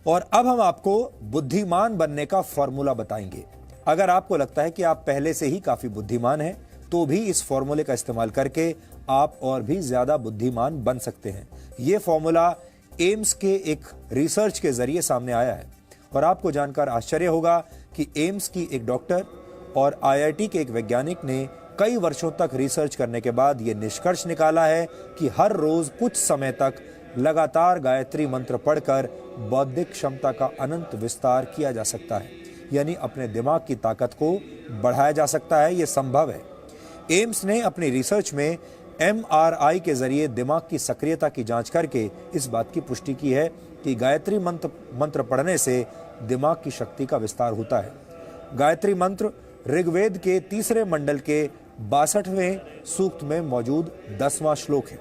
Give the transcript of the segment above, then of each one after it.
और अब हम आपको बुद्धिमान बनने का फॉर्मूला बताएंगे। अगर आपको लगता है कि आप पहले से ही काफी बुद्धिमान हैं, तो भी इस फॉर्मूले का इस्तेमाल करके आप और भी ज्यादा बुद्धिमान बन सकते हैं। यह फॉर्मूला एम्स के एक रिसर्च के जरिए सामने आया है और आपको जानकर आश्चर्य होगा कि एम्स की एक डॉक्टर और आईआईटी के एक वैज्ञानिक ने कई वर्षों तक रिसर्च करने के बाद यह निष्कर्ष निकाला है कि हर रोज कुछ समय तक लगातार गायत्री मंत्र पढ़कर बौद्धिक क्षमता का अनंत विस्तार किया जा सकता है, यानी अपने दिमाग की ताकत को बढ़ाया जा सकता है। यह संभव है। एम्स ने अपनी रिसर्च में एमआरआई के जरिए दिमाग की सक्रियता की जांच करके इस बात की पुष्टि की है कि गायत्री मंत्र पढ़ने से दिमाग की शक्ति का विस्तार होता है। गायत्री मंत्र ऋग्वेद के 3 मंडल के 62वें सूक्त में मौजूद 10वां श्लोक है।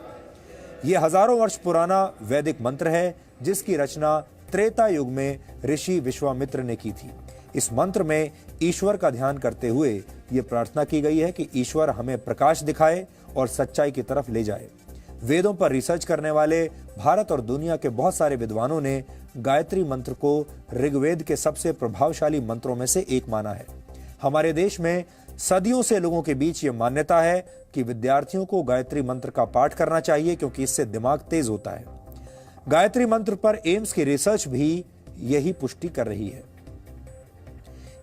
यह हजारों वर्ष पुराना वैदिक मंत्र है, जिसकी रचना त्रेता युग में ऋषि विश्वामित्र ने की थी। इस मंत्र में ईश्वर का ध्यान करते हुए यह प्रार्थना की गई है कि ईश्वर हमें प्रकाश दिखाए और सच्चाई की तरफ ले जाए। वेदों पर रिसर्च करने वाले भारत और दुनिया के बहुत सारे विद्वानों ने गायत्री मंत्र को ऋग्वेद के सबसे प्रभावशाली मंत्रों में से एक माना है। हमारे देश में सदियों से लोगों के बीच ये मान्यता है कि विद्यार्थियों को गायत्री मंत्र का पाठ करना चाहिए, क्योंकि इससे दिमाग तेज होता है। गायत्री मंत्र पर एम्स की रिसर्च भी यही पुष्टि कर रही है।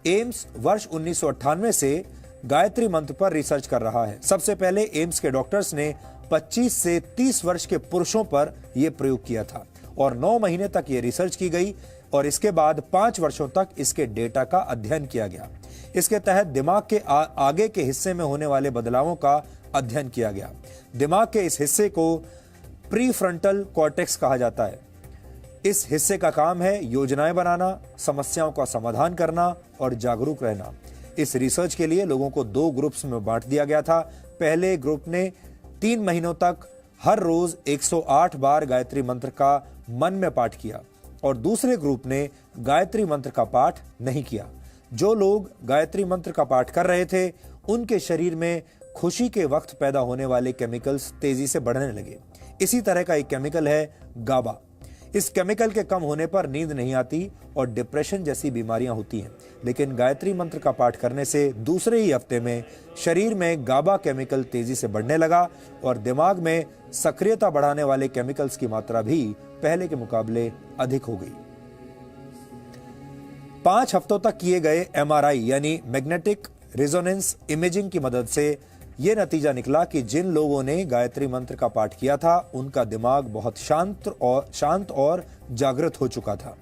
एम्स वर्ष 1998 से गायत्री मंत्र पर रिसर्च कर रहा है। सबसे पहले एम्स के डॉक्टर्स ने 25 से 30 वर्ष के पुरुषों पर यह प्रयोग किया था और 9 महीने तक यह रिसर्च की गई और इसके बाद 5 वर्षों तक इसके डेटा का अध्ययन किया गया। इसके तहत दिमाग के आगे के हिस्से में होने वाले बदलावों का अध्ययन किया गया। दिमाग के इस हिस्से को प्रीफ्रंटल कॉर्टेक्स कहा जाता है। इस हिस्से का काम है योजनाएं बनाना, समस्याओं का समाधान करना और जागरूक रहना। इस रिसर्च के लिए लोगों को 2 ग्रुप्स में बांट दिया गया था। पहले ग्रुप ने 3 महीनों तक हर रोज 108 बार गायत्री मंत्र का मन में पाठ किया और दूसरे ग्रुप ने गायत्री मंत्र का पाठ नहीं किया। जो लोग गायत्री मंत्र का पाठ कर रहे थे, उनके शरीर में खुशी के वक्त पैदा होने वाले केमिकल्स तेजी से बढ़ने लगे। इसी तरह का एक केमिकल है गाबा। इस केमिकल के कम होने पर नींद नहीं आती और डिप्रेशन जैसी बीमारियां होती हैं। लेकिन गायत्री मंत्र का पाठ करने से दूसरे ही हफ्ते में शरीर में गाबा केमिकल तेजी से बढ़ने लगा और दिमाग में सक्रियता बढ़ाने वाले केमिकल्स की मात्रा भी पहले के मुकाबले अधिक हो गई। 5 हफ्तों तक किए गए एमआरआई यानी मैग्नेटिक रेजोनेंस इमेजिंग की मदद से यह नतीजा निकला कि जिन लोगों ने गायत्री मंत्र का पाठ किया था, उनका दिमाग बहुत शांत और जागृत हो चुका था।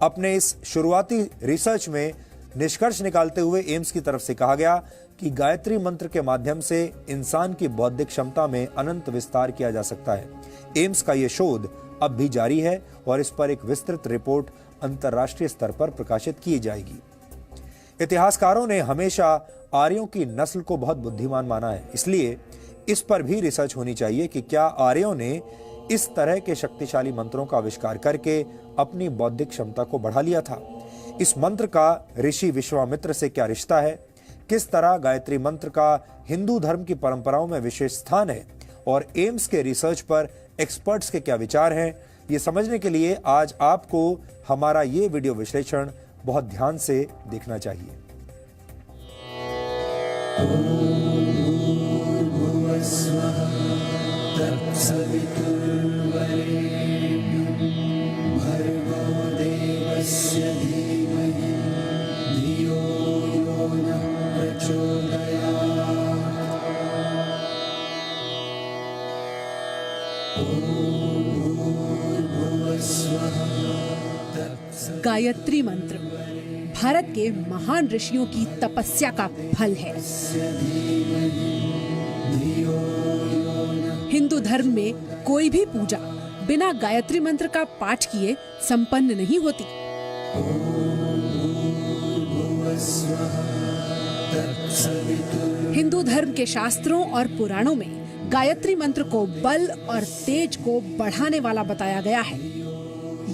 अपने इस शुरुआती रिसर्च में निष्कर्ष निकालते हुए एम्स की तरफ से कहा गया कि गायत्री मंत्र के माध्यम से इंसान की बौद्धिक क्षमता में अनंत विस्तार किया जा सकता है। एम्स का यह शोध अब भी जारी है और इस पर एक विस्तृत रिपोर्ट अंतर्राष्ट्रीय स्तर पर प्रकाशित की जाएगी। इतिहासकारों ने हमेशा आर्यों की नस्ल को बहुत बुद्धिमान माना है, इसलिए इस पर भी रिसर्च होनी चाहिए कि क्या आर्यों ने इस तरह के शक्तिशाली मंत्रों का आविष्कार करके अपनी बौद्धिक क्षमता को बढ़ा लिया था। इस मंत्र का ऋषि विश्वामित्र से क्या रिश्ता है, किस तरह गायत्री मंत्र का हिंदू धर्म की परंपराओं में विशेष स्थान है और एम्स के रिसर्च पर एक्सपर्ट्स के क्या विचार हैं, ये समझने के लिए आज आपको हमारा ये वीडियो विश्लेषण बहुत ध्यान से देखना चाहिए। गायत्री मंत्र भारत के महान ऋषियों की तपस्या का फल है। हिंदू धर्म में कोई भी पूजा बिना गायत्री मंत्र का पाठ किए संपन्न नहीं होती। हिंदू धर्म के शास्त्रों और पुराणों में गायत्री मंत्र को बल और तेज को बढ़ाने वाला बताया गया है।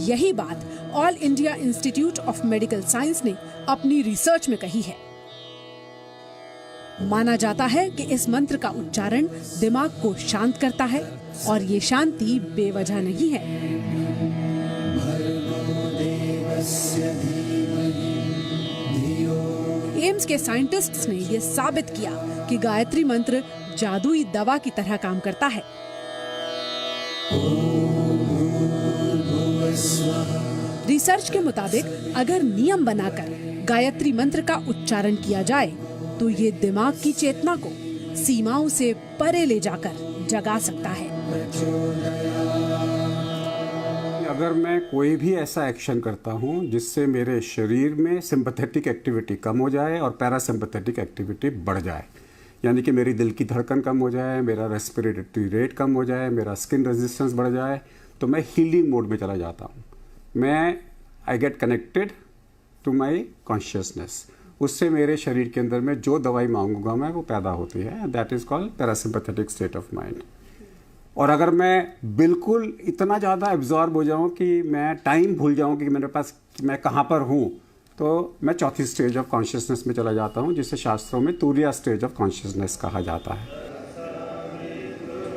यही बात all India institute of medical science ने अपनी रिसर्च में कही है। माना जाता है कि इस मंत्र का उच्चारण दिमाग को शांत करता है और ये शांति बेवजह नहीं है। एम्स के साइंटिस्ट्स ने ये साबित किया कि गायत्री मंत्र जादुई दवा की तरह काम करता है। रिसर्च के मुताबिक अगर नियम बनाकर गायत्री मंत्र का उच्चारण किया जाए तो ये दिमाग की चेतना को सीमाओं से परे ले जाकर जगा सकता है। अगर मैं कोई भी ऐसा एक्शन करता हूं जिससे मेरे शरीर में सिंपैथेटिक एक्टिविटी कम हो जाए और पैरासिम्पैथेटिक एक्टिविटी बढ़ जाए, यानी कि मेरी दिल की धड़कन कम हो जाए, मेरा रेस्पिरेटरी रेट कम हो जाए, मेरा स्किन रेजिस्टेंस बढ़ जाए, तो मैं हीलिंग मोड में चला जाता हूं। I get connected to my consciousness. उससे मेरे शरीर के अंदर में जो दवाई मांगूंगा मैं वो पैदा होती है। That is called parasympathetic state of mind. और अगर मैं बिल्कुल इतना ज़्यादा एब्जॉर्ब हो जाऊं कि मैं टाइम भूल जाऊं कि मेरे पास मैं कहाँ पर हूँ, तो मैं चौथी स्टेज ऑफ कॉन्शियसनेस में चला जाता हूँ, जिसे शास्त्रों में तुरिया स्टेज ऑफ कॉन्शियसनेस कहा जाता है।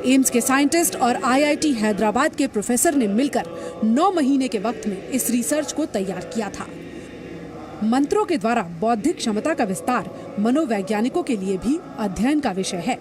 एम्स के साइंटिस्ट और आईआईटी हैदराबाद के प्रोफेसर ने मिलकर 9 महीने के वक्त में इस रिसर्च को तैयार किया था। मंत्रों के द्वारा बौद्धिक क्षमता का विस्तार मनोवैज्ञानिकों के लिए भी अध्ययन का विषय है।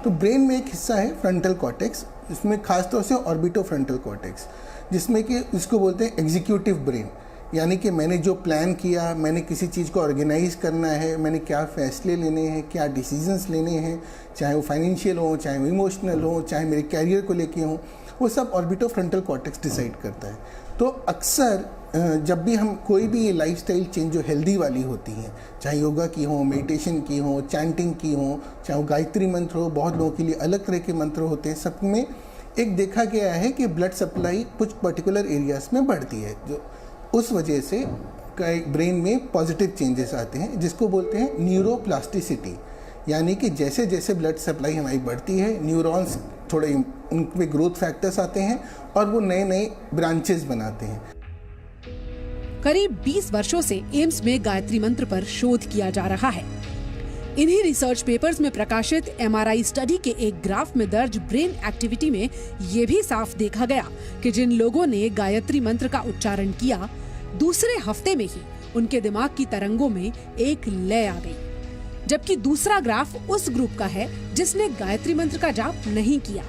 तो ब्रेन में एक हिस्सा है फ्रंटल कॉर्टेक्स, इसमें खासतौर से ऑर्बिटोफ्रंटल कॉर्टेक्स, जिसमें कि इसको बोलते हैं एग्जीक्यूटिव ब्रेन। यानी कि मैंने जो प्लान किया, मैंने किसी चीज़ को ऑर्गेनाइज करना है, मैंने क्या फैसले लेने हैं, क्या डिसीजंस लेने हैं, चाहे वो फाइनेंशियल हो, चाहे वो इमोशनल हो, चाहे मेरे कैरियर को लेके हो, वो सब ऑर्बिटोफ्रंटल कॉर्टेक्स डिसाइड करता है। तो अक्सर जब भी हम कोई भी ये लाइफस्टाइल चेंज जो हेल्दी वाली होती हैं, चाहे योगा की हो, मेडिटेशन की हो, चैंटिंग की हो, चाहे वो गायत्री मंत्र हो, बहुत लोगों के लिए अलग तरह के मंत्र होते हैं, सब में एक देखा गया है कि ब्लड सप्लाई कुछ पर्टिकुलर एरियाज में बढ़ती है, जो उस वजह से ब्रेन में पॉजिटिव चेंजेस आते हैं, जिसको बोलते हैं न्यूरोप्लास्टिसिटी। यानी कि जैसे जैसे ब्लड सप्लाई हमारी बढ़ती है, न्यूरॉन्स थोड़े उनमें ग्रोथ फैक्टर्स आते हैं और वो नए नए ब्रांचेस बनाते हैं। करीब 20 वर्षों से एम्स में गायत्री मंत्र पर शोध किया जा रहा है। इन्हीं रिसर्च पेपर्स में प्रकाशित एमआरआई स्टडी के एक ग्राफ में दर्ज ब्रेन एक्टिविटी में ये भी साफ देखा गया कि जिन लोगों ने गायत्री मंत्र का उच्चारण किया, दूसरे हफ्ते में ही उनके दिमाग की तरंगों में एक लय आ गई। जबकि दूसरा ग्राफ उस ग्रुप का है जिसने गायत्री मंत्र का जाप नहीं किया।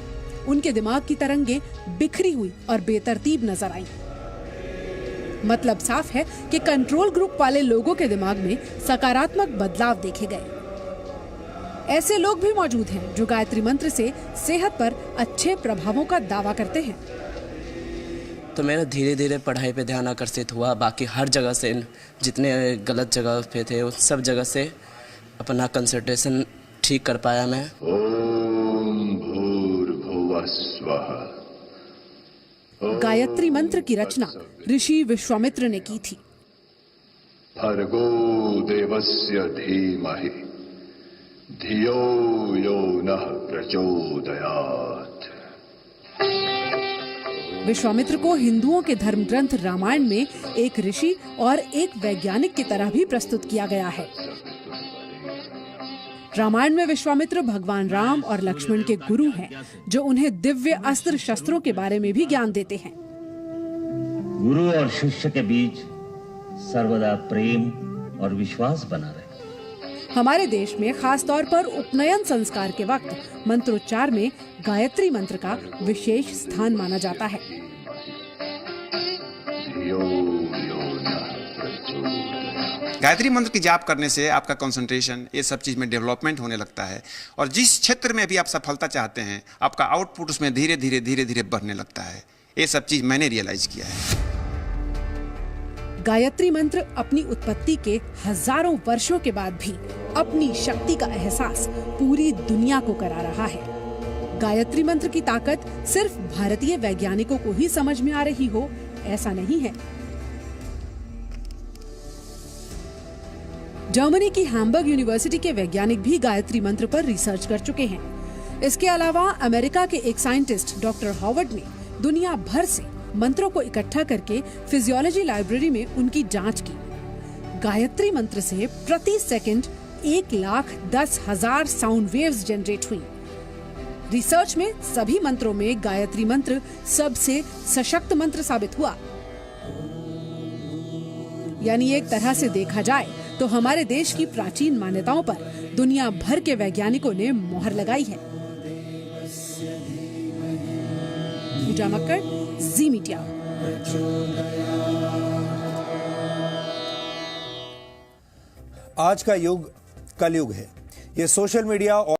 उनके दिमाग की तरंगे बिखरी हुई और बेतरतीब नजर आई। मतलब साफ है कि कंट्रोल ग्रुप वाले लोगों के दिमाग में सकारात्मक बदलाव देखे गए। ऐसे लोग भी मौजूद हैं जो गायत्री मंत्र से सेहत पर अच्छे प्रभावों का दावा करते हैं। तो मेरा धीरे धीरे पढ़ाई पे ध्यान आकर्षित हुआ। बाकी हर जगह से, जितने गलत जगह पे थे उस सब जगह से अपना कंसंट्रेशन ठीक कर पाया मैं। ओम भूर्भुवः स्वः। गायत्री मंत्र की रचना ऋषि विश्वामित्र ने की थी। भर्गो देवस्य धीमहि धियो यो नः प्रचोदयात्। विश्वामित्र को हिंदुओं के धर्म ग्रंथ रामायण में एक ऋषि और एक वैज्ञानिक की तरह भी प्रस्तुत किया गया है। रामायण में विश्वामित्र भगवान राम और लक्ष्मण के गुरु हैं, जो उन्हें दिव्य अस्त्र शस्त्रों के बारे में भी ज्ञान देते हैं। गुरु और शिष्य के बीच सर्वदा प्रेम और विश्वास बना रहे। हमारे देश में खास तौर पर उपनयन संस्कार के वक्त मंत्रोच्चार में गायत्री मंत्र का विशेष स्थान माना जाता है। धियो यो नः प्रचोदयात्। गायत्री मंत्र की जाप करने से आपका कंसंट्रेशन, ये सब चीज़ में डेवलपमेंट होने लगता है और जिस क्षेत्र में भी आप सफलता चाहते हैं, आपका आउटपुट उसमें धीरे धीरे बढ़ने लगता है। ये सब चीज़ मैंने रियलाइज किया है। गायत्री मंत्र अपनी उत्पत्ति के हजारों वर्षों के बाद भी अपनी शक्ति का एहसास पूरी दुनिया को करा रहा है। गायत्री मंत्र की ताकत सिर्फ भारतीय वैज्ञानिकों को ही समझ में आ रही हो, ऐसा नहीं है। जर्मनी की हैम्बर्ग यूनिवर्सिटी के वैज्ञानिक भी गायत्री मंत्र पर रिसर्च कर चुके हैं। इसके अलावा अमेरिका के एक साइंटिस्ट डॉक्टर हॉवर्ड ने दुनिया भर से मंत्रों को इकट्ठा करके फिजियोलॉजी लाइब्रेरी में उनकी जांच की। गायत्री मंत्र से प्रति सेकंड 1,10,000 साउंड वेव्स जनरेट हुई। रिसर्च में सभी मंत्रों में गायत्री मंत्र सबसे सशक्त मंत्र साबित हुआ। यानी एक तरह से देखा जाए तो हमारे देश की प्राचीन मान्यताओं पर दुनिया भर के वैज्ञानिकों ने मोहर लगाई है। पूजा मक्कड़, जी मीडिया। आज का युग कलयुग है। ये सोशल मीडिया और